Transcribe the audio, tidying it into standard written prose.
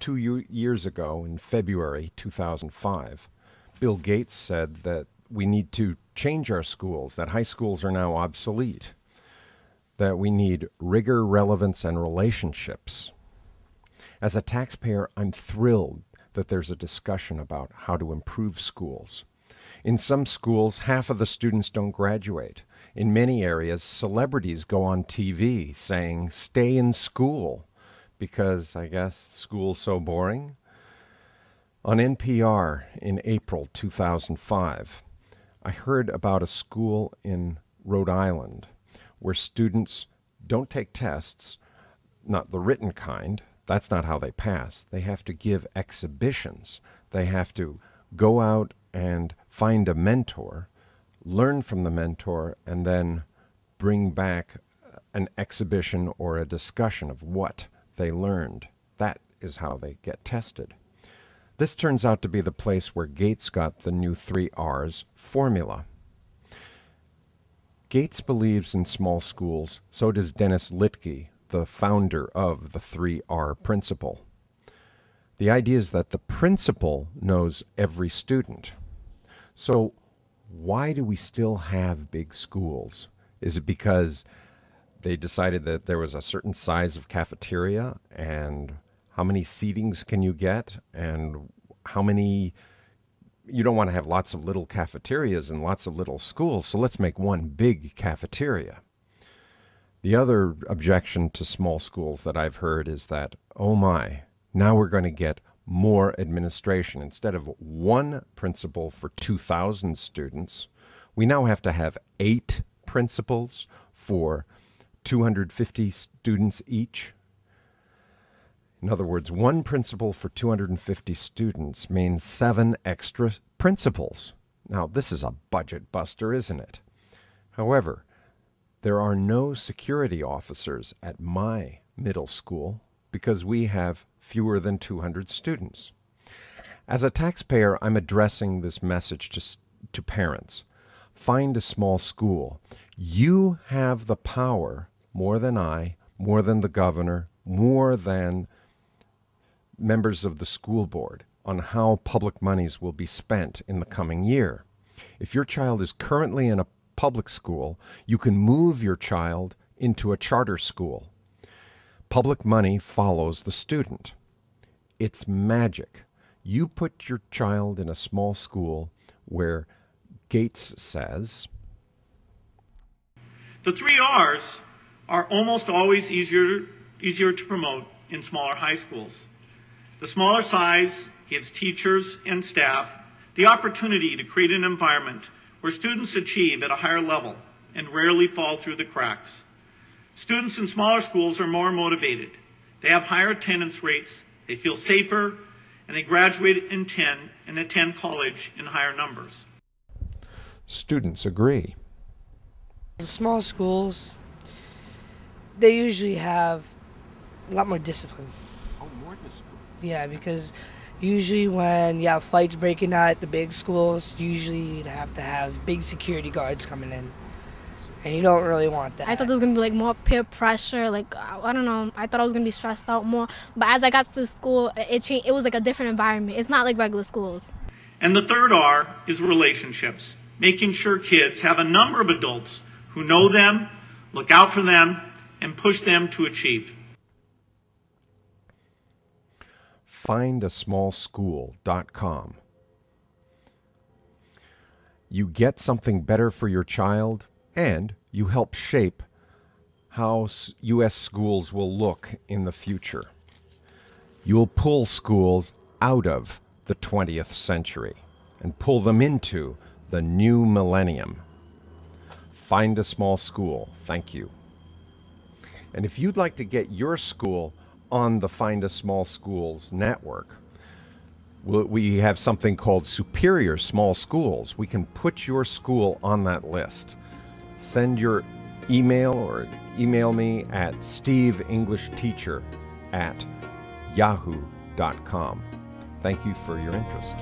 2 years ago, in February 2005, Bill Gates said that we need to change our schools, that high schools are now obsolete, that we need rigor, relevance, and relationships. As a taxpayer, I'm thrilled that there's a discussion about how to improve schools. In some schools, half of the students don't graduate. In many areas, celebrities go on TV saying, "Stay in school," because I guess school's so boring. On NPR in April 2005, I heard about a school in Rhode Island where students don't take tests, not the written kind. That's not how they pass. They have to give exhibitions. They have to go out and find a mentor, learn from the mentor, and then bring back an exhibition or a discussion of what they learned. That is how they get tested. This turns out to be the place where Gates got the new 3 R's formula. Gates believes in small schools, so does Dennis Littke, the founder of the 3R principle. The idea is that the principal knows every student. So why do we still have big schools? Is it because they decided that there was a certain size of cafeteria and how many seatings can you get and how many, you don't want to have lots of little cafeterias and lots of little schools, so let's make one big cafeteria. The other objection to small schools that I've heard is that, oh my, now we're going to get more administration. Instead of one principal for 2,000 students, we now have to have 8 principals for 250 students each. In other words, one principal for 250 students means 7 extra principals. Now, this is a budget buster, isn't it? However, there are no security officers at my middle school because we have fewer than 200 students. As a taxpayer, I'm addressing this message to parents. Find a small school. You have the power, more than I, more than the governor, more than members of the school board, on how public monies will be spent in the coming year. If your child is currently in a public school, you can move your child into a charter school. Public money follows the student. It's magic. You put your child in a small school where Gates says, the 3 R's are almost always easier to promote in smaller high schools. The smaller size gives teachers and staff the opportunity to create an environment where students achieve at a higher level and rarely fall through the cracks. Students in smaller schools are more motivated. They have higher attendance rates, they feel safer, and they graduate in 10 and attend college in higher numbers. Students agree. The small schools, they usually have a lot more discipline. Oh, more discipline. Yeah, because usually when you have fights breaking out at the big schools, usually you'd have to have big security guards coming in. And you don't really want that. I thought there was going to be like more peer pressure, like, I don't know, I thought I was going to be stressed out more. But as I got to the school, it changed. It was like a different environment. It's not like regular schools. And the 3rd R is relationships, making sure kids have a number of adults who know them, look out for them, and push them to achieve. Findasmallschool.com. You get something better for your child, and you help shape how U.S. schools will look in the future. You'll pull schools out of the 20th century and pull them into the new millennium. Find a small school. Thank you. And if you'd like to get your school on the Find a Small Schools network, we have something called Superior Small Schools. We can put your school on that list. Send your email or email me at steveenglishteacher@yahoo.com. Thank you for your interest.